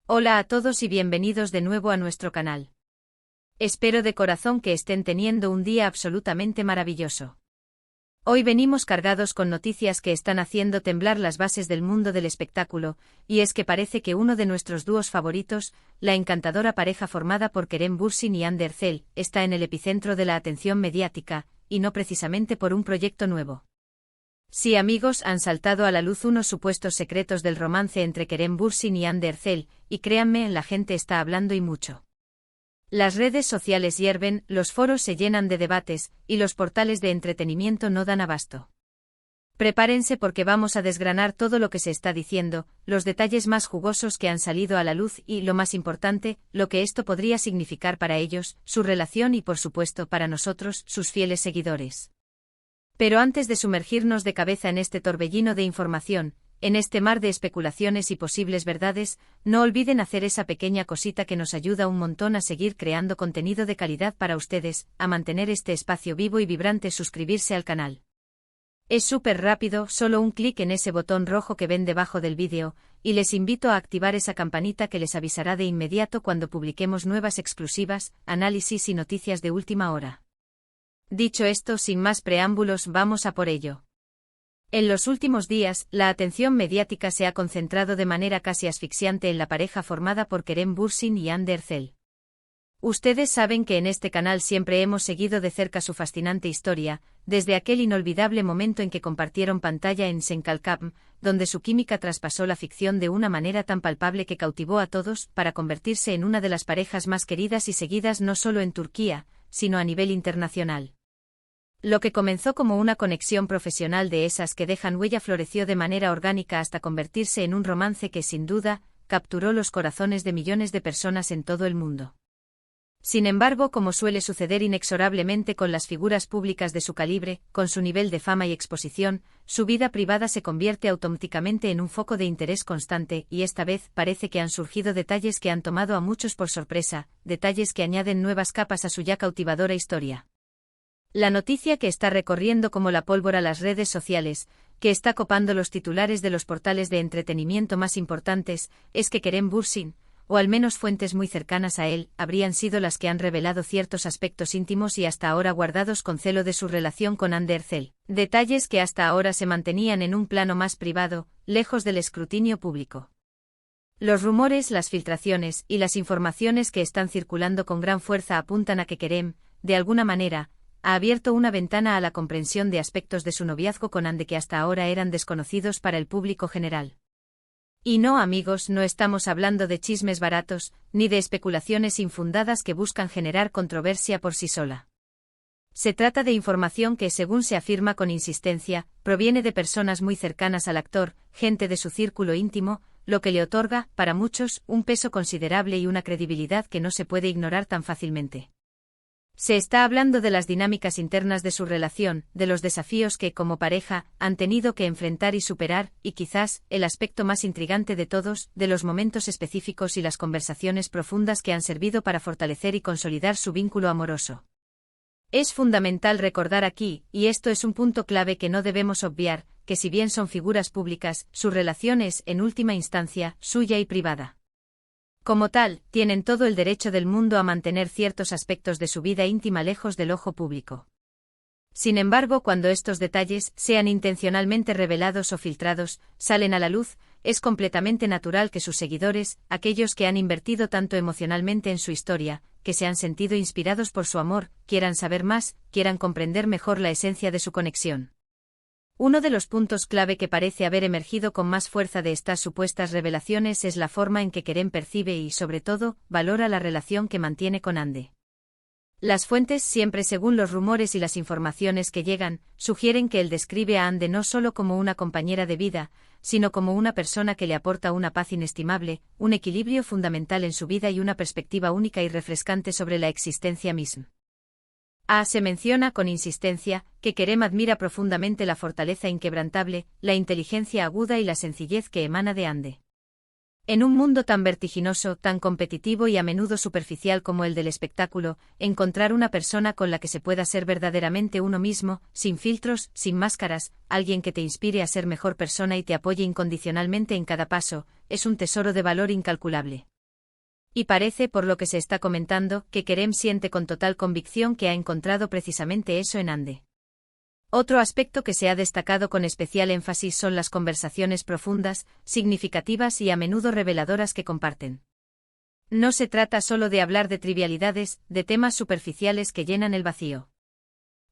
Hola a todos y bienvenidos de nuevo a nuestro canal. Espero de corazón que estén teniendo un día absolutamente maravilloso. Hoy venimos cargados con noticias que están haciendo temblar las bases del mundo del espectáculo, y es que parece que uno de nuestros dúos favoritos, la encantadora pareja formada por Kerem Bürsin y Hande Erçel, está en el epicentro de la atención mediática, y no precisamente por un proyecto nuevo. Sí, amigos, han saltado a la luz unos supuestos secretos del romance entre Kerem Bürsin y Hande Erçel, y créanme, la gente está hablando y mucho. Las redes sociales hierven, los foros se llenan de debates, y los portales de entretenimiento no dan abasto. Prepárense porque vamos a desgranar todo lo que se está diciendo, los detalles más jugosos que han salido a la luz y, lo más importante, lo que esto podría significar para ellos, su relación y por supuesto para nosotros, sus fieles seguidores. Pero antes de sumergirnos de cabeza en este torbellino de información, en este mar de especulaciones y posibles verdades, no olviden hacer esa pequeña cosita que nos ayuda un montón a seguir creando contenido de calidad para ustedes, a mantener este espacio vivo y vibrante: suscribirse al canal. Es súper rápido, solo un clic en ese botón rojo que ven debajo del vídeo, y les invito a activar esa campanita que les avisará de inmediato cuando publiquemos nuevas exclusivas, análisis y noticias de última hora. Dicho esto, sin más preámbulos, vamos a por ello. En los últimos días, la atención mediática se ha concentrado de manera casi asfixiante en la pareja formada por Kerem Bürsin y Hande Erçel. Ustedes saben que en este canal siempre hemos seguido de cerca su fascinante historia, desde aquel inolvidable momento en que compartieron pantalla en Sen Kalkam, donde su química traspasó la ficción de una manera tan palpable que cautivó a todos, para convertirse en una de las parejas más queridas y seguidas no solo en Turquía, sino a nivel internacional. Lo que comenzó como una conexión profesional de esas que dejan huella floreció de manera orgánica hasta convertirse en un romance que, sin duda, capturó los corazones de millones de personas en todo el mundo. Sin embargo, como suele suceder inexorablemente con las figuras públicas de su calibre, con su nivel de fama y exposición, su vida privada se convierte automáticamente en un foco de interés constante, y esta vez parece que han surgido detalles que han tomado a muchos por sorpresa, detalles que añaden nuevas capas a su ya cautivadora historia. La noticia que está recorriendo como la pólvora las redes sociales, que está copando los titulares de los portales de entretenimiento más importantes, es que Kerem Bürsin, o al menos fuentes muy cercanas a él, habrían sido las que han revelado ciertos aspectos íntimos y hasta ahora guardados con celo de su relación con Hande Erçel, detalles que hasta ahora se mantenían en un plano más privado, lejos del escrutinio público. Los rumores, las filtraciones y las informaciones que están circulando con gran fuerza apuntan a que Kerem, de alguna manera, ha abierto una ventana a la comprensión de aspectos de su noviazgo con Hande que hasta ahora eran desconocidos para el público general. Y no, amigos, no estamos hablando de chismes baratos, ni de especulaciones infundadas que buscan generar controversia por sí sola. Se trata de información que, según se afirma con insistencia, proviene de personas muy cercanas al actor, gente de su círculo íntimo, lo que le otorga, para muchos, un peso considerable y una credibilidad que no se puede ignorar tan fácilmente. Se está hablando de las dinámicas internas de su relación, de los desafíos que, como pareja, han tenido que enfrentar y superar, y quizás, el aspecto más intrigante de todos, de los momentos específicos y las conversaciones profundas que han servido para fortalecer y consolidar su vínculo amoroso. Es fundamental recordar aquí, y esto es un punto clave que no debemos obviar, que si bien son figuras públicas, su relación es, en última instancia, suya y privada. Como tal, tienen todo el derecho del mundo a mantener ciertos aspectos de su vida íntima lejos del ojo público. Sin embargo, cuando estos detalles, sean intencionalmente revelados o filtrados, salen a la luz, es completamente natural que sus seguidores, aquellos que han invertido tanto emocionalmente en su historia, que se han sentido inspirados por su amor, quieran saber más, quieran comprender mejor la esencia de su conexión. Uno de los puntos clave que parece haber emergido con más fuerza de estas supuestas revelaciones es la forma en que Kerem percibe y, sobre todo, valora la relación que mantiene con Hande. Las fuentes, siempre según los rumores y las informaciones que llegan, sugieren que él describe a Hande no solo como una compañera de vida, sino como una persona que le aporta una paz inestimable, un equilibrio fundamental en su vida y una perspectiva única y refrescante sobre la existencia misma. Se menciona con insistencia que Kerem admira profundamente la fortaleza inquebrantable, la inteligencia aguda y la sencillez que emana de Hande. En un mundo tan vertiginoso, tan competitivo y a menudo superficial como el del espectáculo, encontrar una persona con la que se pueda ser verdaderamente uno mismo, sin filtros, sin máscaras, alguien que te inspire a ser mejor persona y te apoye incondicionalmente en cada paso, es un tesoro de valor incalculable. Y parece, por lo que se está comentando, que Kerem siente con total convicción que ha encontrado precisamente eso en Ande. Otro aspecto que se ha destacado con especial énfasis son las conversaciones profundas, significativas y a menudo reveladoras que comparten. No se trata solo de hablar de trivialidades, de temas superficiales que llenan el vacío.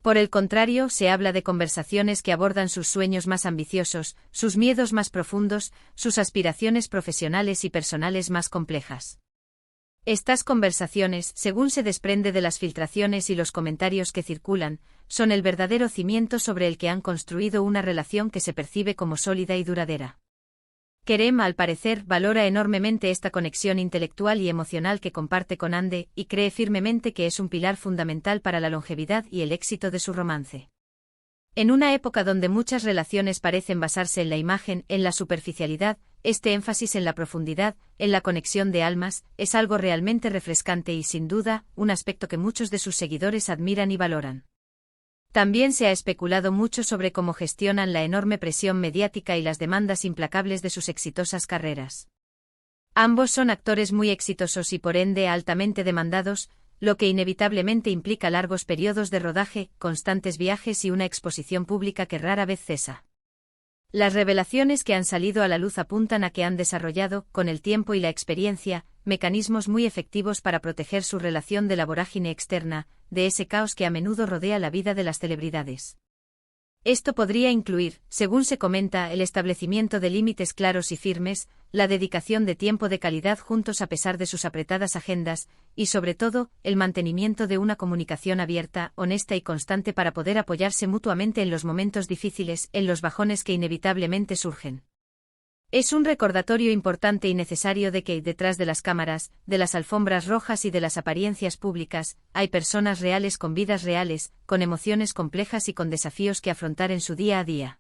Por el contrario, se habla de conversaciones que abordan sus sueños más ambiciosos, sus miedos más profundos, sus aspiraciones profesionales y personales más complejas. Estas conversaciones, según se desprende de las filtraciones y los comentarios que circulan, son el verdadero cimiento sobre el que han construido una relación que se percibe como sólida y duradera. Kerem, al parecer, valora enormemente esta conexión intelectual y emocional que comparte con Ande, y cree firmemente que es un pilar fundamental para la longevidad y el éxito de su romance. En una época donde muchas relaciones parecen basarse en la imagen, en la superficialidad, este énfasis en la profundidad, en la conexión de almas, es algo realmente refrescante y, sin duda, un aspecto que muchos de sus seguidores admiran y valoran. También se ha especulado mucho sobre cómo gestionan la enorme presión mediática y las demandas implacables de sus exitosas carreras. Ambos son actores muy exitosos y por ende altamente demandados, lo que inevitablemente implica largos periodos de rodaje, constantes viajes y una exposición pública que rara vez cesa. Las revelaciones que han salido a la luz apuntan a que han desarrollado, con el tiempo y la experiencia, mecanismos muy efectivos para proteger su relación de la vorágine externa, de ese caos que a menudo rodea la vida de las celebridades. Esto podría incluir, según se comenta, el establecimiento de límites claros y firmes, la dedicación de tiempo de calidad juntos a pesar de sus apretadas agendas, y sobre todo, el mantenimiento de una comunicación abierta, honesta y constante para poder apoyarse mutuamente en los momentos difíciles, en los bajones que inevitablemente surgen. Es un recordatorio importante y necesario de que, detrás de las cámaras, de las alfombras rojas y de las apariencias públicas, hay personas reales con vidas reales, con emociones complejas y con desafíos que afrontar en su día a día.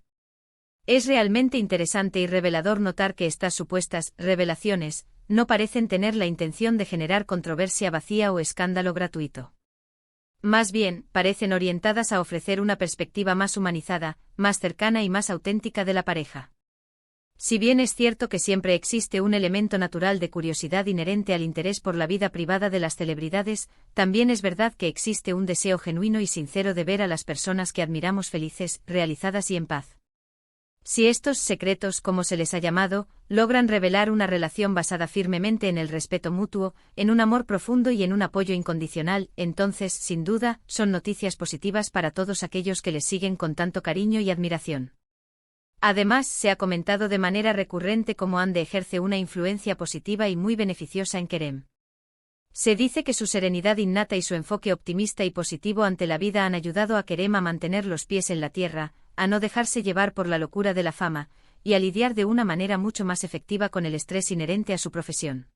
Es realmente interesante y revelador notar que estas supuestas revelaciones no parecen tener la intención de generar controversia vacía o escándalo gratuito. Más bien, parecen orientadas a ofrecer una perspectiva más humanizada, más cercana y más auténtica de la pareja. Si bien es cierto que siempre existe un elemento natural de curiosidad inherente al interés por la vida privada de las celebridades, también es verdad que existe un deseo genuino y sincero de ver a las personas que admiramos felices, realizadas y en paz. Si estos secretos, como se les ha llamado, logran revelar una relación basada firmemente en el respeto mutuo, en un amor profundo y en un apoyo incondicional, entonces, sin duda, son noticias positivas para todos aquellos que les siguen con tanto cariño y admiración. Además, se ha comentado de manera recurrente cómo Ande ejerce una influencia positiva y muy beneficiosa en Kerem. Se dice que su serenidad innata y su enfoque optimista y positivo ante la vida han ayudado a Kerem a mantener los pies en la tierra, a no dejarse llevar por la locura de la fama, y a lidiar de una manera mucho más efectiva con el estrés inherente a su profesión.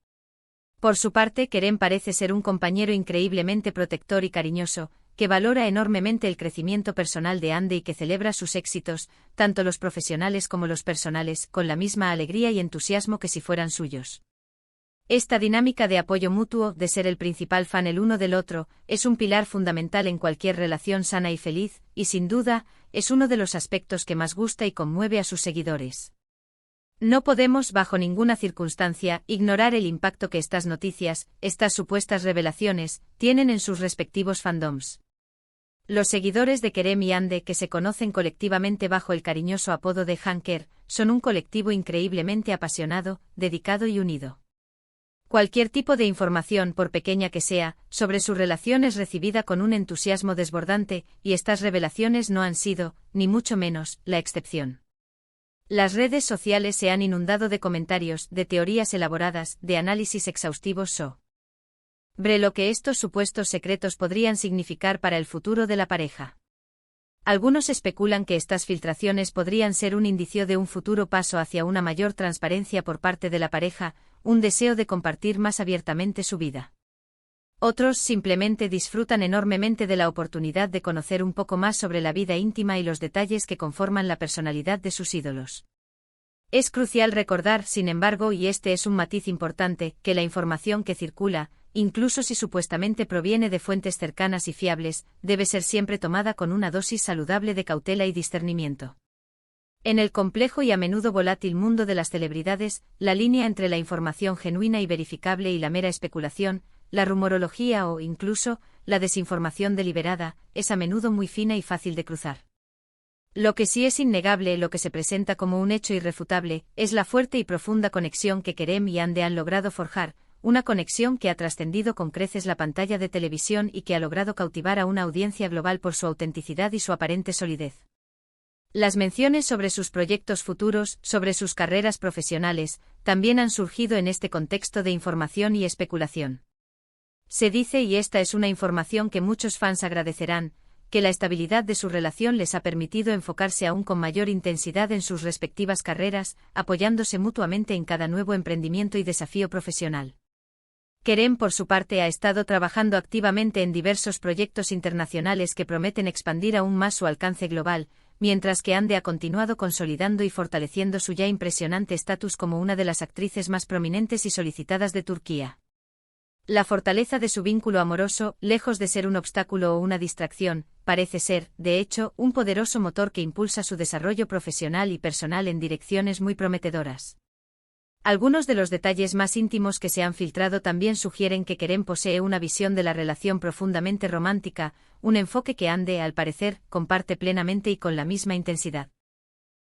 Por su parte, Kerem parece ser un compañero increíblemente protector y cariñoso, que valora enormemente el crecimiento personal de Ande y que celebra sus éxitos, tanto los profesionales como los personales, con la misma alegría y entusiasmo que si fueran suyos. Esta dinámica de apoyo mutuo, de ser el principal fan el uno del otro, es un pilar fundamental en cualquier relación sana y feliz, y sin duda, es uno de los aspectos que más gusta y conmueve a sus seguidores. No podemos, bajo ninguna circunstancia, ignorar el impacto que estas noticias, estas supuestas revelaciones, tienen en sus respectivos fandoms. Los seguidores de Kerem y Ande, que se conocen colectivamente bajo el cariñoso apodo de Hanker, son un colectivo increíblemente apasionado, dedicado y unido. Cualquier tipo de información, por pequeña que sea, sobre su relación es recibida con un entusiasmo desbordante, y estas revelaciones no han sido, ni mucho menos, la excepción. Las redes sociales se han inundado de comentarios, de teorías elaboradas, de análisis exhaustivos sobre lo que estos supuestos secretos podrían significar para el futuro de la pareja. Algunos especulan que estas filtraciones podrían ser un indicio de un futuro paso hacia una mayor transparencia por parte de la pareja, un deseo de compartir más abiertamente su vida. Otros simplemente disfrutan enormemente de la oportunidad de conocer un poco más sobre la vida íntima y los detalles que conforman la personalidad de sus ídolos. Es crucial recordar, sin embargo, y este es un matiz importante, que la información que circula, incluso si supuestamente proviene de fuentes cercanas y fiables, debe ser siempre tomada con una dosis saludable de cautela y discernimiento. En el complejo y a menudo volátil mundo de las celebridades, la línea entre la información genuina y verificable y la mera especulación, la rumorología o, incluso, la desinformación deliberada, es a menudo muy fina y fácil de cruzar. Lo que sí es innegable, lo que se presenta como un hecho irrefutable, es la fuerte y profunda conexión que Kerem y Hande han logrado forjar, una conexión que ha trascendido con creces la pantalla de televisión y que ha logrado cautivar a una audiencia global por su autenticidad y su aparente solidez. Las menciones sobre sus proyectos futuros, sobre sus carreras profesionales, también han surgido en este contexto de información y especulación. Se dice, y esta es una información que muchos fans agradecerán, que la estabilidad de su relación les ha permitido enfocarse aún con mayor intensidad en sus respectivas carreras, apoyándose mutuamente en cada nuevo emprendimiento y desafío profesional. Kerem, por su parte, ha estado trabajando activamente en diversos proyectos internacionales que prometen expandir aún más su alcance global, mientras que Hande ha continuado consolidando y fortaleciendo su ya impresionante estatus como una de las actrices más prominentes y solicitadas de Turquía. La fortaleza de su vínculo amoroso, lejos de ser un obstáculo o una distracción, parece ser, de hecho, un poderoso motor que impulsa su desarrollo profesional y personal en direcciones muy prometedoras. Algunos de los detalles más íntimos que se han filtrado también sugieren que Kerem posee una visión de la relación profundamente romántica, un enfoque que Hande, al parecer, comparte plenamente y con la misma intensidad.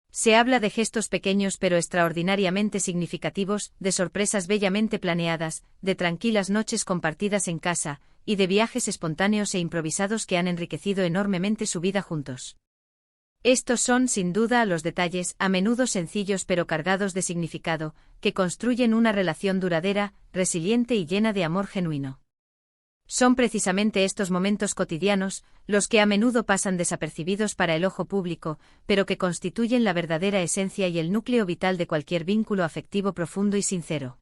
Se habla de gestos pequeños pero extraordinariamente significativos, de sorpresas bellamente planeadas, de tranquilas noches compartidas en casa, y de viajes espontáneos e improvisados que han enriquecido enormemente su vida juntos. Estos son, sin duda, los detalles, a menudo sencillos pero cargados de significado, que construyen una relación duradera, resiliente y llena de amor genuino. Son precisamente estos momentos cotidianos, los que a menudo pasan desapercibidos para el ojo público, pero que constituyen la verdadera esencia y el núcleo vital de cualquier vínculo afectivo profundo y sincero.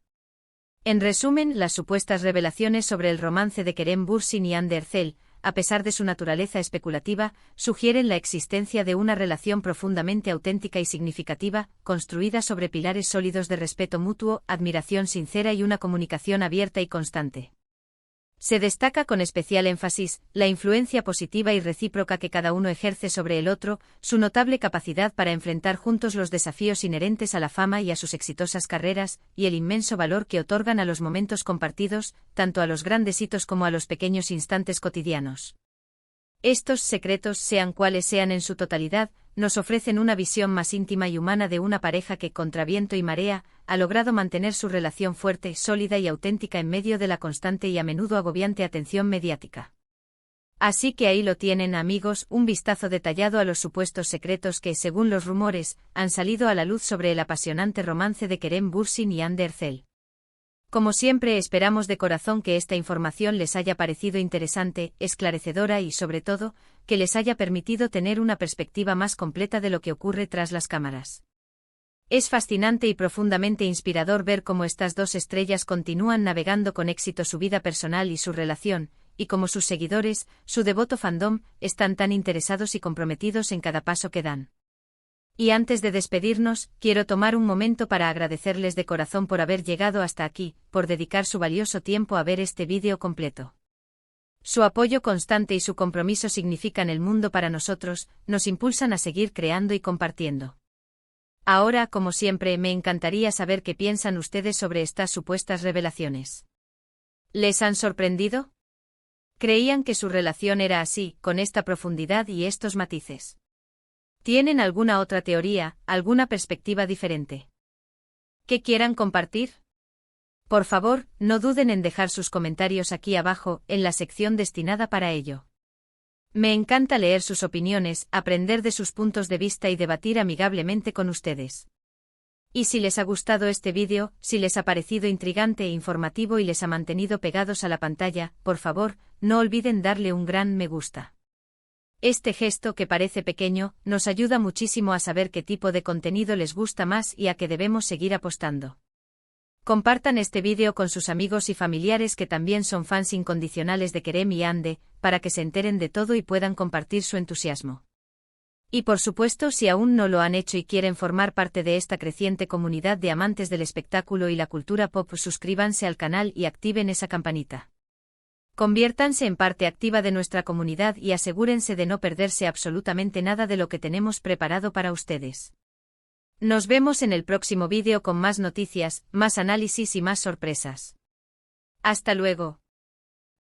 En resumen, las supuestas revelaciones sobre el romance de Kerem Bürsin y Hande Erçel, a pesar de su naturaleza especulativa, sugieren la existencia de una relación profundamente auténtica y significativa, construida sobre pilares sólidos de respeto mutuo, admiración sincera y una comunicación abierta y constante. Se destaca con especial énfasis la influencia positiva y recíproca que cada uno ejerce sobre el otro, su notable capacidad para enfrentar juntos los desafíos inherentes a la fama y a sus exitosas carreras, y el inmenso valor que otorgan a los momentos compartidos, tanto a los grandes hitos como a los pequeños instantes cotidianos. Estos secretos, sean cuales sean en su totalidad, nos ofrecen una visión más íntima y humana de una pareja que, contra viento y marea, ha logrado mantener su relación fuerte, sólida y auténtica en medio de la constante y a menudo agobiante atención mediática. Así que ahí lo tienen, amigos, un vistazo detallado a los supuestos secretos que, según los rumores, han salido a la luz sobre el apasionante romance de Kerem Bürsin y Hande Erçel. Como siempre, esperamos de corazón que esta información les haya parecido interesante, esclarecedora y, sobre todo, que les haya permitido tener una perspectiva más completa de lo que ocurre tras las cámaras. Es fascinante y profundamente inspirador ver cómo estas dos estrellas continúan navegando con éxito su vida personal y su relación, y cómo sus seguidores, su devoto fandom, están tan interesados y comprometidos en cada paso que dan. Y antes de despedirnos, quiero tomar un momento para agradecerles de corazón por haber llegado hasta aquí, por dedicar su valioso tiempo a ver este vídeo completo. Su apoyo constante y su compromiso significan el mundo para nosotros, nos impulsan a seguir creando y compartiendo. Ahora, como siempre, me encantaría saber qué piensan ustedes sobre estas supuestas revelaciones. ¿Les han sorprendido? ¿Creían que su relación era así, con esta profundidad y estos matices? ¿Tienen alguna otra teoría, alguna perspectiva diferente que quieran compartir? Por favor, no duden en dejar sus comentarios aquí abajo, en la sección destinada para ello. Me encanta leer sus opiniones, aprender de sus puntos de vista y debatir amigablemente con ustedes. Y si les ha gustado este vídeo, si les ha parecido intrigante e informativo y les ha mantenido pegados a la pantalla, por favor, no olviden darle un gran me gusta. Este gesto, que parece pequeño, nos ayuda muchísimo a saber qué tipo de contenido les gusta más y a qué debemos seguir apostando. Compartan este vídeo con sus amigos y familiares que también son fans incondicionales de Kerem y Hande, para que se enteren de todo y puedan compartir su entusiasmo. Y por supuesto, si aún no lo han hecho y quieren formar parte de esta creciente comunidad de amantes del espectáculo y la cultura pop, suscríbanse al canal y activen esa campanita. Conviértanse en parte activa de nuestra comunidad y asegúrense de no perderse absolutamente nada de lo que tenemos preparado para ustedes. Nos vemos en el próximo vídeo con más noticias, más análisis y más sorpresas. Hasta luego.